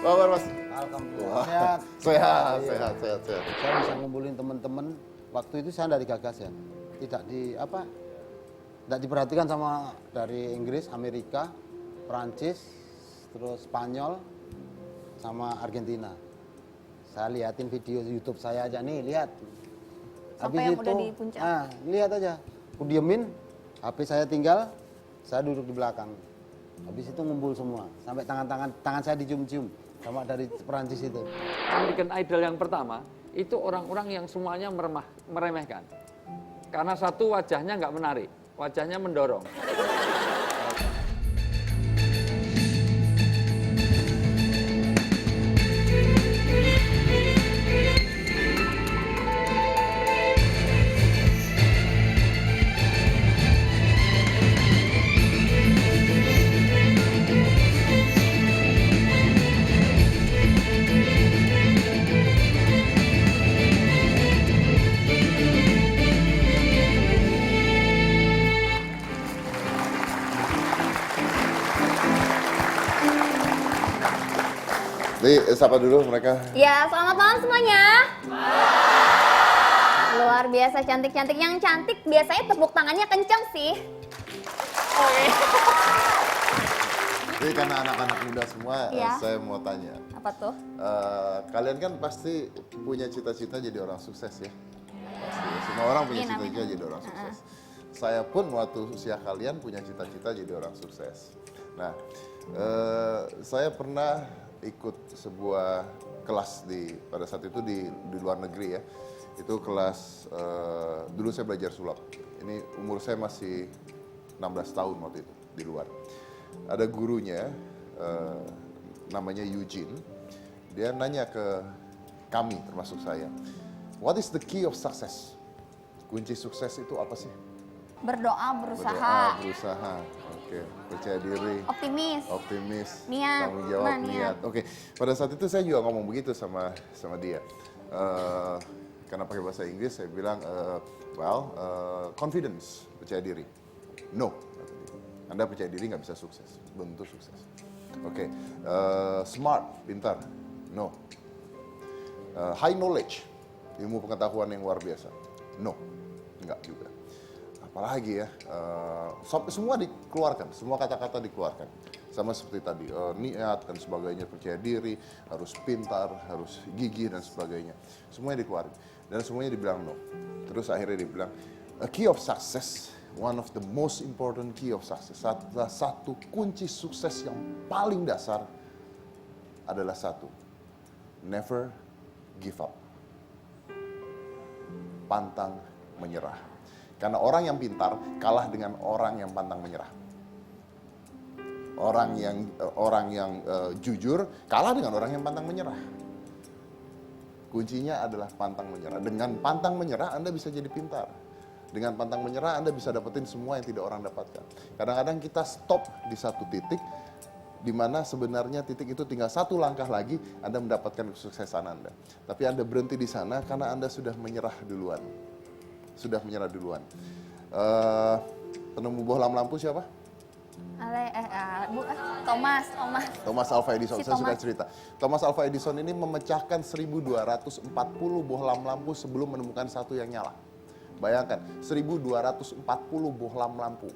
kabar Mas? Alhamdulillah Wah, sehat. sehat. Saya bisa ngumpulin teman-teman. Waktu itu saya dari gagas ya. Tidak diperhatikan sama dari Inggris, Amerika, Prancis, terus Spanyol, sama Argentina. Saya liatin video YouTube saya aja nih, lihat. Sampai yang udah di puncak. Lihat aja. Aku diemin, HP saya tinggal, saya duduk di belakang. Habis itu ngumpul semua, sampai tangan saya dicium-cium sama dari Perancis itu. American Idol yang pertama itu orang-orang yang semuanya meremehkan. Karena satu, wajahnya nggak menarik, wajahnya mendorong. Jadi, sapa dulu mereka. Ya, selamat malam semuanya. Luar biasa cantik-cantik. Yang cantik biasanya tepuk tangannya kenceng sih. Jadi karena anak-anak muda semua, Iya. saya mau tanya. Apa tuh? Kalian kan pasti punya cita-cita jadi orang sukses ya? Pasti. Semua orang punya Amin, cita-cita amin. jadi orang sukses. Saya pun waktu usia kalian punya cita-cita jadi orang sukses. Nah, saya pernah ikut sebuah kelas pada saat itu di luar negeri ya. Itu kelas, dulu saya belajar sulap. Ini umur saya masih 16 tahun waktu itu di luar. Ada gurunya, namanya Eugene. Dia nanya ke kami, termasuk saya, what is the key of success? Kunci sukses itu apa sih? Berdoa, berusaha, Berdoa, berusaha. Oke, percaya diri, optimis. niat, Niat. tanggung jawab, Nah, niat. Oke, pada saat itu saya juga ngomong begitu sama dia. Karena pakai bahasa Inggris, saya bilang, confidence, percaya diri. No, kata dia. Anda percaya diri nggak bisa sukses, belum tentu sukses. Oke, smart, pintar. No. High knowledge, ilmu pengetahuan yang luar biasa. No, nggak juga. Apalagi ya, semua dikeluarkan, semua kata-kata dikeluarkan. Sama seperti tadi, niat dan sebagainya, percaya diri, harus pintar, harus gigih dan sebagainya. Semuanya dikeluarin, dan semuanya dibilang no. Terus akhirnya dibilang, a key of success, one of the most important key of success, satu kunci sukses yang paling dasar adalah satu, never give up. Pantang menyerah. Karena orang yang pintar kalah dengan orang yang pantang menyerah. Orang yang jujur kalah dengan orang yang pantang menyerah. Kuncinya adalah pantang menyerah. Dengan pantang menyerah Anda bisa jadi pintar. Dengan pantang menyerah Anda bisa dapetin semua yang tidak orang dapatkan. Kadang-kadang kita stop di satu titik, di mana sebenarnya titik itu tinggal satu langkah lagi Anda mendapatkan kesuksesan Anda. Tapi Anda berhenti di sana karena Anda sudah menyerah duluan. Penemu bohlam lampu siapa? Thomas Alva Edison. Saya sudah cerita. Thomas Alva Edison ini memecahkan 1240 bohlam lampu sebelum menemukan satu yang nyala. Bayangkan, 1240 bohlam lampu.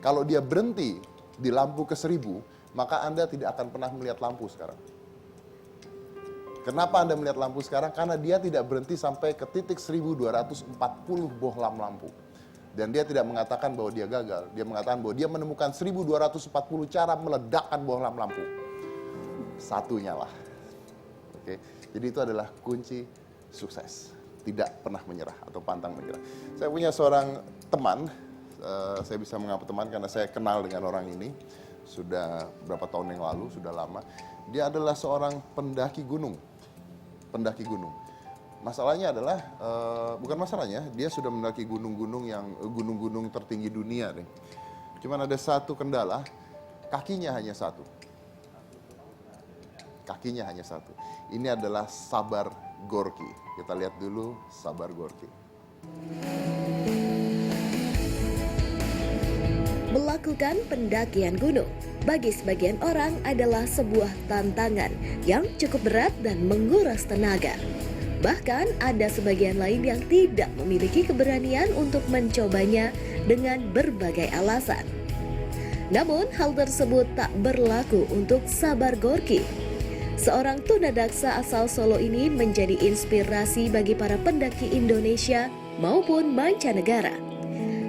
Kalau dia berhenti di lampu ke-1000, maka Anda tidak akan pernah melihat lampu sekarang. Kenapa Anda melihat lampu sekarang? Karena dia tidak berhenti sampai ke titik 1240 bohlam lampu. Dan dia tidak mengatakan bahwa dia gagal. Dia mengatakan bahwa dia menemukan 1240 cara meledakkan bohlam lampu. Satu nyala. Oke. Jadi itu adalah kunci sukses. Tidak pernah menyerah atau pantang menyerah. Saya punya seorang teman, saya bisa mengaku teman karena saya kenal dengan orang ini. Sudah berapa tahun yang lalu, sudah lama. Dia adalah seorang pendaki gunung. Masalahnya adalah, bukan masalahnya, dia sudah mendaki gunung-gunung tertinggi dunia nih. Cuman ada satu kendala, kakinya hanya satu. Ini adalah Sabar Gorky. Kita lihat dulu Sabar Gorky. Melakukan pendakian gunung bagi sebagian orang adalah sebuah tantangan yang cukup berat dan menguras tenaga. Bahkan ada sebagian lain yang tidak memiliki keberanian untuk mencobanya dengan berbagai alasan. Namun hal tersebut tak berlaku untuk Sabar Gorky. Seorang tunadaksa asal Solo ini menjadi inspirasi bagi para pendaki Indonesia maupun mancanegara.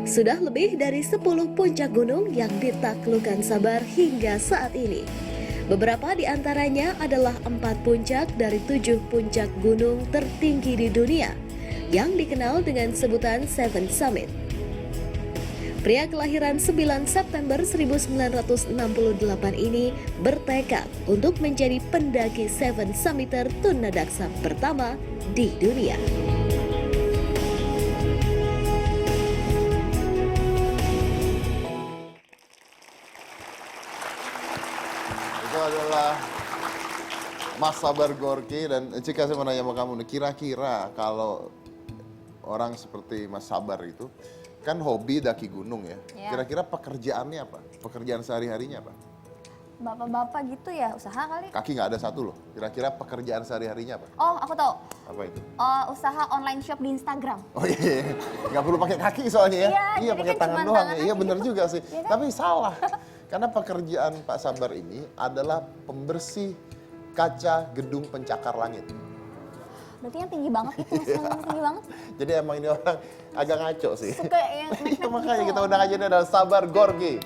Sudah lebih dari 10 puncak gunung yang ditaklukkan Sabar hingga saat ini. Beberapa di antaranya adalah 4 puncak dari 7 puncak gunung tertinggi di dunia yang dikenal dengan sebutan Seven Summit. Pria kelahiran 9 September 1968 ini bertekad untuk menjadi pendaki Seven Summiter tunadaksa pertama di dunia. Itu adalah Mas Sabar Gorky. Dan Cika, saya mau nanya sama kamu nih, kira-kira kalau orang seperti Mas Sabar itu kan hobi daki gunung ya, Iya. kira-kira pekerjaannya apa? Pekerjaan sehari-harinya apa? Bapak-bapak gitu ya, usaha kali. Kaki nggak ada satu loh, kira-kira pekerjaan sehari-harinya apa? Oh, aku tahu. Apa itu? Usaha online shop di Instagram. Oh iya, nggak perlu pakai kaki soalnya ya. Iya, Iya jadi pakai kan tangan cuma doang. tangan Iya aja. bener juga sih. Iya kan? Tapi salah. Karena pekerjaan Pak Sabar ini adalah pembersih kaca gedung pencakar langit. Berarti yang tinggi banget itu, Mas, yang tinggi banget. Jadi emang ini orang agak ngaco sih. Suka yang Iya, makanya gitu. kita undang aja ini adalah Sabar Gorky.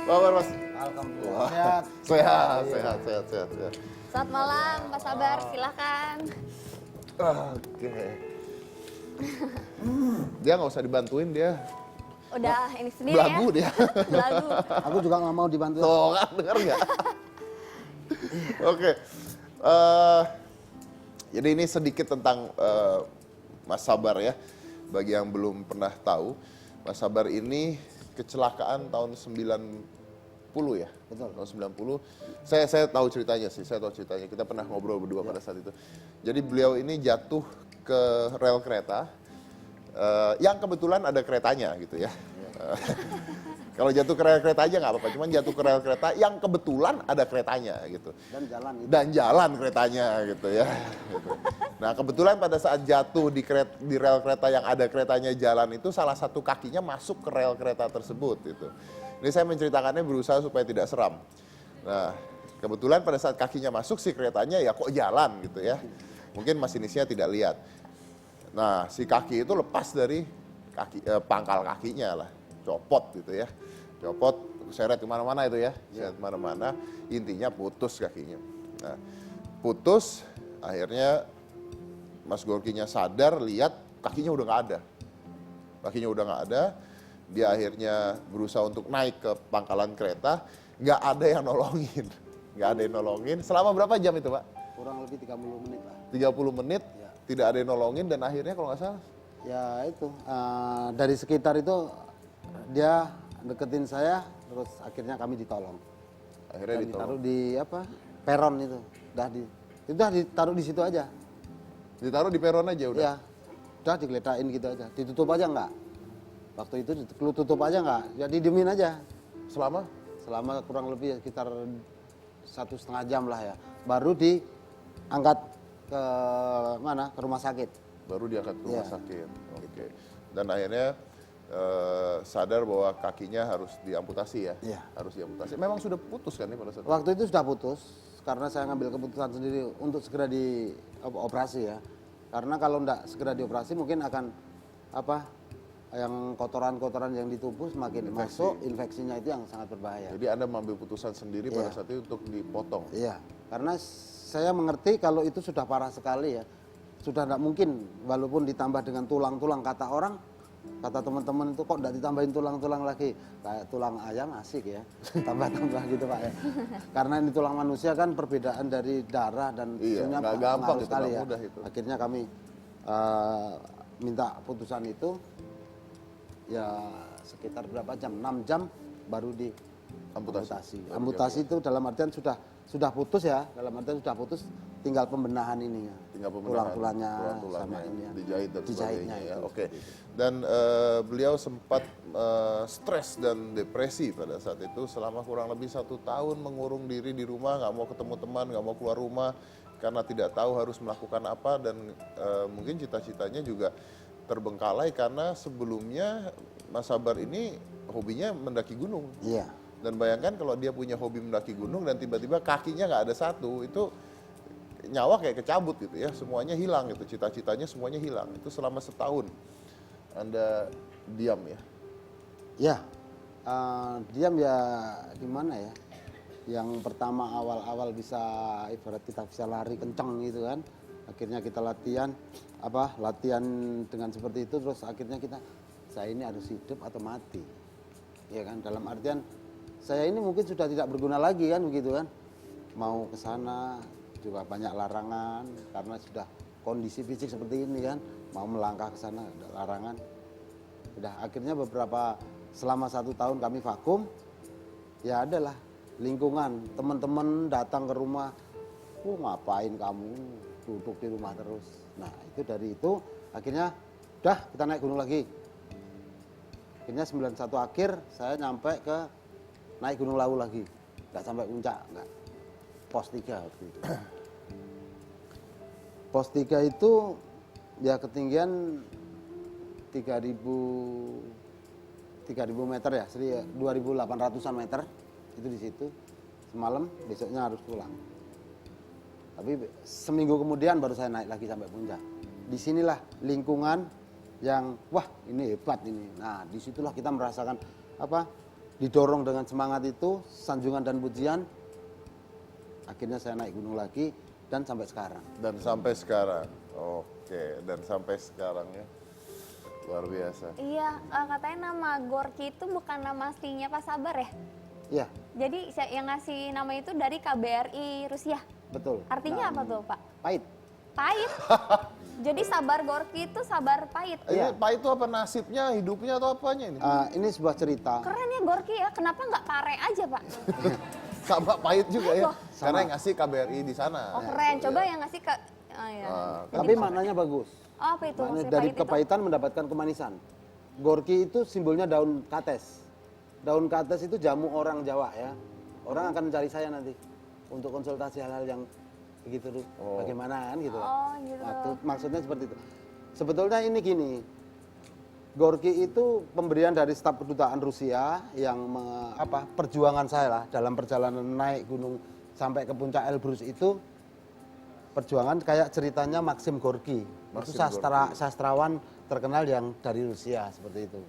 Apa kabar, Mas? Alhamdulillah. Sehat, sehat. Selamat malam, Pak Sabar, silakan. Oke. Dia nggak usah dibantuin, dia Udah ini sendiri belagu ya. dia. Belagu. Aku juga nggak mau dibantu. Tuh kan, denger nggak? Oke. Jadi ini sedikit tentang Mas Sabar ya. Bagi yang belum pernah tahu, Mas Sabar ini kecelakaan tahun 90 ya. Betul. Tahun 90. Saya tahu ceritanya sih, saya tahu ceritanya. Kita pernah ngobrol berdua pada saat itu. Jadi beliau ini jatuh ke rel kereta yang kebetulan ada keretanya gitu ya. Kalau jatuh ke rel kereta aja nggak apa-apa, cuman jatuh ke rel kereta yang kebetulan ada keretanya gitu. Dan jalan itu. Keretanya gitu ya. Gitu. Nah kebetulan pada saat jatuh di rel kereta yang ada keretanya jalan itu salah satu kakinya masuk ke rel kereta tersebut gitu. Ini saya menceritakannya berusaha supaya tidak seram. Nah kebetulan pada saat kakinya masuk si keretanya ya kok jalan gitu ya. Mungkin masinisnya tidak lihat. Nah si kaki itu lepas dari pangkal kakinya lah, copot gitu ya. Copot, seret kemana-mana itu ya, seret kemana-mana, intinya putus kakinya. Nah, putus, akhirnya Mas Gorky-nya sadar, lihat kakinya udah nggak ada. Kakinya udah nggak ada, dia akhirnya berusaha untuk naik ke pangkalan kereta, nggak ada yang nolongin. Nggak ada yang nolongin, selama berapa jam itu Pak? Kurang lebih 30 menit lah. 30 menit, Ya. tidak ada yang nolongin, dan akhirnya kalau nggak salah, Ya itu, dari sekitar itu dia deketin saya, terus akhirnya kami ditolong. akhirnya Dan ditolong. ditaruh di peron itu. Udah ditaruh di situ aja. Ditaruh di peron aja udah? Ya, udah digeledain gitu aja. Ditutup aja enggak? Waktu itu tutup aja enggak? Ya didiemin aja. Selama? Selama kurang lebih sekitar 1,5 jam lah ya. Baru diangkat ke mana? Ke rumah sakit. Baru diangkat ke rumah Iya. sakit. Oke. Dan akhirnya sadar bahwa kakinya harus diamputasi ya? Iya. Harus diamputasi. Memang sudah putus kan nih pada saat itu? Waktu itu sudah putus karena saya ngambil keputusan sendiri untuk segera dioperasi ya. Karena kalau enggak segera dioperasi mungkin akan yang kotoran-kotoran yang di tubuh semakin masuk, infeksinya itu yang sangat berbahaya. Jadi Anda mengambil putusan sendiri pada Iya. saat itu untuk dipotong? Iya, karena saya mengerti kalau itu sudah parah sekali ya. Sudah tidak mungkin, walaupun ditambah dengan tulang-tulang, kata orang, kata teman-teman itu kok tidak ditambahin tulang-tulang lagi. Kayak tulang ayam asik ya, tambah-tambah gitu Pak ya. Karena ini tulang manusia kan perbedaan dari darah dan Iya, susunya nggak gampang pengaruh itu, sekali nggak ya. mudah itu. Akhirnya kami minta putusan itu, ya sekitar berapa jam, 6 jam baru di Amputasi. Amputasi itu dalam artian sudah putus ya, dalam artian sudah putus, tinggal pembenahan ini ya. Tinggal Nggak pemenahan. tulang-tulangnya sama Tulang-tulangnya ini ya. dijahit dan Dijahitnya sebagainya ya. itu. Oke. Dan beliau sempat stres dan depresi pada saat itu selama kurang lebih 1 tahun mengurung diri di rumah, nggak mau ketemu teman, nggak mau keluar rumah karena tidak tahu harus melakukan apa, dan mungkin cita-citanya juga terbengkalai karena sebelumnya Mas Sabar ini hobinya mendaki gunung. Iya. Dan bayangkan kalau dia punya hobi mendaki gunung dan tiba-tiba kakinya nggak ada satu, itu nyawa kayak kecabut gitu ya, semuanya hilang gitu, cita-citanya semuanya hilang. Itu selama setahun Anda diam ya. Ya, diam ya gimana ya. Yang pertama awal-awal bisa ibarat kita bisa lari kencang gitu kan. Akhirnya kita latihan dengan seperti itu, terus akhirnya saya ini harus hidup atau mati. Ya kan, dalam artian saya ini mungkin sudah tidak berguna lagi kan begitu kan. Mau ke sana juga banyak larangan karena sudah kondisi fisik seperti ini kan, mau melangkah ke sana ada larangan. Udah akhirnya selama 1 tahun kami vakum, ya adalah lingkungan teman-teman datang ke rumah, ngapain kamu duduk di rumah terus. Nah itu dari itu akhirnya udah kita naik gunung lagi. Akhirnya 91 akhir saya nyampe ke naik Gunung Lawu lagi, nggak sampai puncak, nggak. Pos 3 waktu itu. Pos 3 itu ya ketinggian 3.000 meter ya, 2.800-an meter itu di situ. Semalam, besoknya harus pulang. Tapi seminggu kemudian baru saya naik lagi sampai puncak. Disinilah lingkungan yang wah ini hebat ini. Nah disitulah kita merasakan didorong dengan semangat itu, sanjungan dan pujian. Akhirnya saya naik gunung lagi dan sampai sekarang. Dan sampai sekarang, oke, dan sampai sekarang ya, luar biasa. Iya, katanya nama Gorky itu bukan nama aslinya Pak Sabar ya? Iya, Jadi yang ngasih nama itu dari KBRI Rusia. betul. Artinya apa tuh Pak? Pahit. Pahit. Jadi Sabar Gorky itu sabar pahit. Iya. Ini Pak itu apa nasibnya, hidupnya atau apanya ini? Ini sebuah cerita. Keren ya Gorky ya, kenapa nggak Pare aja Pak? Sama pahit juga ya, Wah. karena yang ngasih KBRI di sana. Oh keren, coba yang ngasih ke... Oh, iya. Tapi maknanya bagus. Oh, apa itu? Maknanya Maksudnya dari pahit itu? kepahitan mendapatkan kemanisan. Gorky itu simbolnya daun kates. Daun kates itu jamu orang Jawa ya. Orang akan mencari saya nanti untuk konsultasi hal-hal yang begitu tuh. Bagaimana kan gitu. Oh, gitu. Nah, maksudnya seperti itu. Sebetulnya ini gini. Gorky itu pemberian dari staf kedutaan Rusia yang perjuangan saya lah dalam perjalanan naik gunung sampai ke puncak Elbrus itu, perjuangan kayak ceritanya Maxim Gorky. Itu sastrawan terkenal yang dari Rusia seperti itu.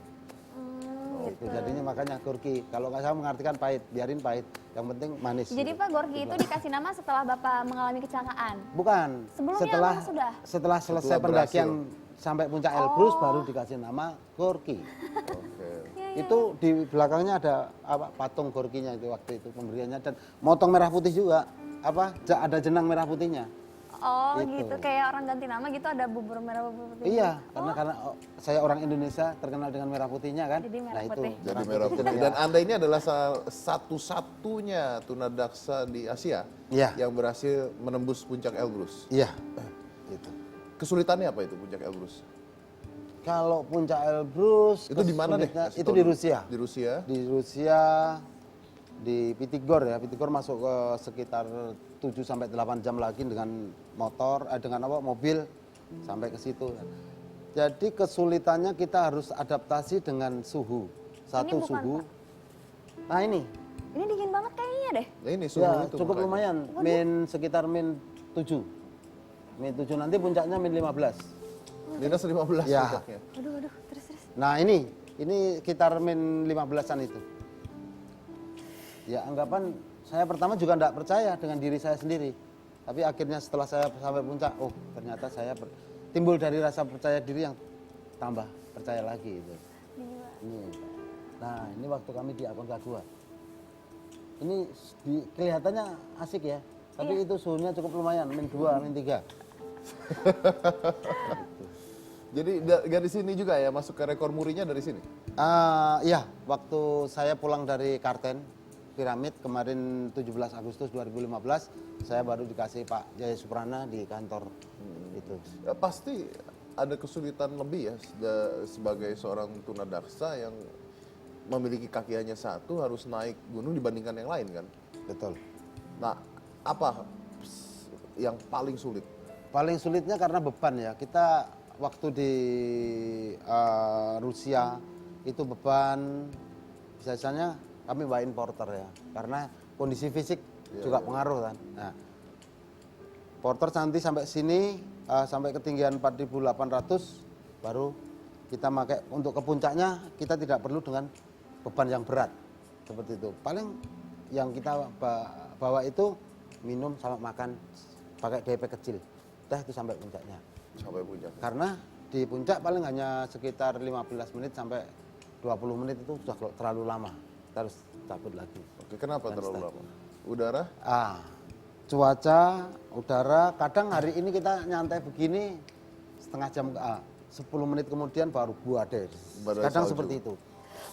Gitu. Jadinya makanya Gorky. Kalau nggak saya mengartikan pahit, biarin pahit. Yang penting manis. Jadi gitu. Pak Gorky itu dikasih nama setelah Bapak mengalami kecelakaan? Bukan. Sebelumnya memang sudah? Setelah selesai Setelah pendakian sampai puncak Elbrus baru dikasih nama Gorky. Oke. Itu di belakangnya ada patung Gorkinya itu waktu itu pemberiannya, dan motong merah putih juga. Ada jenang merah putihnya. Oh Gitu. gitu, kayak orang ganti nama gitu ada bubur merah bubur putih. Iya, karena saya orang Indonesia terkenal dengan merah putihnya kan. Jadi merah nah itu. putih. Jadi merah putih. Dan Anda ini adalah satu-satunya tunadaksa di Asia Iya. yang berhasil menembus puncak Elbrus. Iya. Gitu. Kesulitannya apa itu puncak Elbrus? Kalau puncak Elbrus Itu di mana deh? kesulitnya- Kasih Itu tahu di dulu. Rusia. Di Rusia. Di Rusia, di Pitigor ya. Pitigor masuk ke sekitar 7 sampai 8 jam lagi dengan mobil sampai ke situ. Jadi kesulitannya kita harus adaptasi dengan suhu. Ini bukan, Suhu. Pak. Nah ini Ini dingin banget kayaknya deh. Nah, ini suhu ya itu cukup makanya. lumayan, sekitar -7. -7 nanti puncaknya -15. Minus 15 Ya. puncaknya. Aduh, terus. Nah ini sekitar -15-an itu. Ya anggapan saya pertama juga tidak percaya dengan diri saya sendiri. Tapi akhirnya setelah saya sampai puncak, ternyata saya timbul dari rasa percaya diri yang tambah percaya lagi itu. Ini. Nah ini waktu kami di Aconcagua. Ini kelihatannya asik ya, tapi itu suhunya cukup lumayan, -2, -3. Jadi dari sini juga ya, masuk ke rekor murinya dari sini? Iya, waktu saya pulang dari Karten, Piramid kemarin 17 Agustus 2015, saya baru dikasih Pak Jaya Suprana di kantor itu. Pasti ada kesulitan lebih ya sebagai seorang tunadaksa yang memiliki kaki hanya satu harus naik gunung dibandingkan yang lain kan. Betul. Nah, apa yang paling sulit? Paling sulitnya karena beban ya. Kita waktu di Rusia itu beban biasanya kami bawain porter ya. Karena kondisi fisik juga pengaruh kan. Nah, porter nanti sampai sini sampai ketinggian 4.800 baru kita pakai untuk ke puncaknya kita tidak perlu dengan beban yang berat seperti itu. Paling yang kita bawa itu minum sama makan pakai DP kecil. Dah itu sampai puncaknya. Sampai puncak. Karena di puncak paling hanya sekitar 15 menit sampai 20 menit itu sudah terlalu lama. Kita harus cabut lagi. Oke, kenapa Dan terlalu start. lama? Udara? Cuaca, udara, kadang hari ini kita nyantai begini setengah jam 10 menit kemudian baru buade. Badai Kadang salju. seperti itu.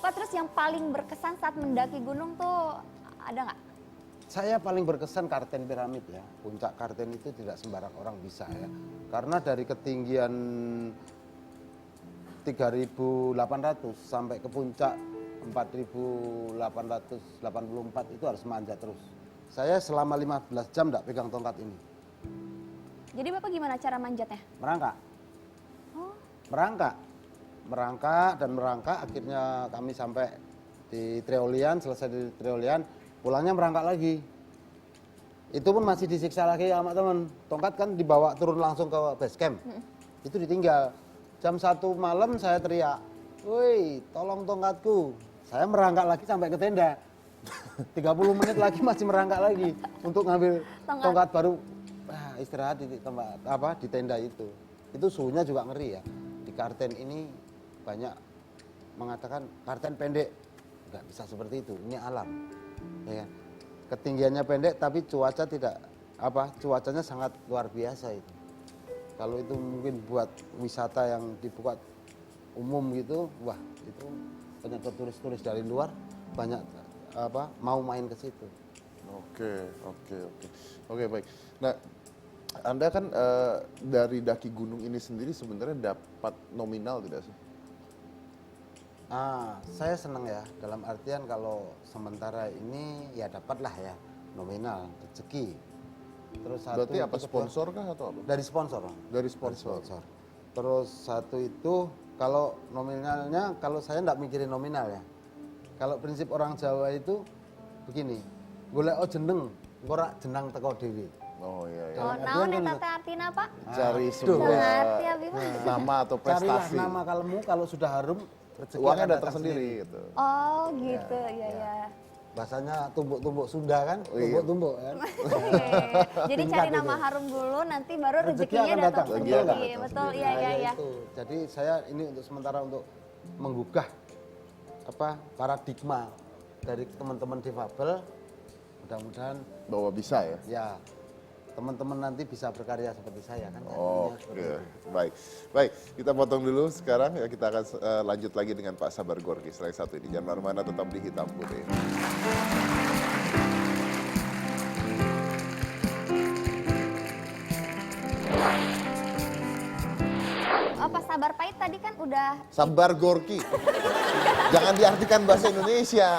Pak, terus yang paling berkesan saat mendaki gunung tuh ada nggak? Saya paling berkesan Kartens Piramid ya. Puncak Kartens itu tidak sembarang orang bisa ya. Karena dari ketinggian 3.800 sampai ke puncak 4.884 itu harus manjat terus. Saya selama 15 jam tidak pegang tongkat ini. Jadi Bapak gimana cara manjatnya? Merangkak. Oh, Merangkak dan merangkak akhirnya kami sampai di Treolian, selesai di Treolian, pulangnya merangkak lagi. Itu pun masih disiksa lagi sama teman. Tongkat kan dibawa turun langsung ke base camp. Itu ditinggal. Jam 1 malam saya teriak, "Woi, tolong tongkatku." Saya merangkak lagi sampai ke tenda. 30 menit lagi masih merangkak lagi untuk ngambil tongkat baru istirahat di tempat di tenda itu. Itu suhunya juga ngeri ya. Di Kartens ini banyak mengatakan Kartens pendek. Nggak bisa seperti itu. Ini alam. Ya kan? Ketinggiannya pendek tapi cuaca tidak cuacanya sangat luar biasa itu. Kalau itu mungkin buat wisata yang dibuat umum gitu, wah itu banyak turis-turis dari luar banyak mau main ke situ. Oke, baik. Nah, Anda kan dari daki gunung ini sendiri sebenarnya dapat nominal tidak sih? Saya senang ya, dalam artian kalau sementara ini ya dapatlah ya nominal rezeki. Terus satu Berarti apa itu sponsor kah atau apa? dari sponsor. Bang. Dari sponsor. Terus satu itu kalau nominalnya kalau saya enggak mikirin nominal ya. Kalau prinsip orang Jawa itu begini, golek jeneng, ora jenang teko dhewe. Oh iya, iya. oh Dalam naon artian eta kan- teh artina Pak? Cari Aduh. sebuah Ngerti abi mah. nama atau Carilah prestasi. nama kalemu kalau sudah harum rezeki Uangnya akan datang sendiri gitu. Oh gitu, iya ya. Bahasanya tumbuk-tumbuk Sunda kan, Oh, iya. tumbuk-tumbuk kan. Oke. Jadi Tingkat cari nama itu. harum dulu, nanti baru Rezeki rezekinya akan datang datang. sendiri. Rezeki akan datang Betul, sendiri. iya Nah, iya ya iya. itu. Jadi saya ini untuk sementara untuk menggugah paradigma dari teman-teman difabel. Mudah-mudahan Bahwa bisa ya. ya teman-teman nanti bisa berkarya seperti saya kan. Intinya seperti Oke, itu. baik. Kita potong dulu sekarang ya, kita akan lanjut lagi dengan Pak Sabar Gorky setelah yang satu ini. Jangan mana-mana, tetap di Hitam Putih. Oh, Pak Sabar Pahit tadi kan udah Sabar Gorky. Jangan diartikan bahasa Indonesia.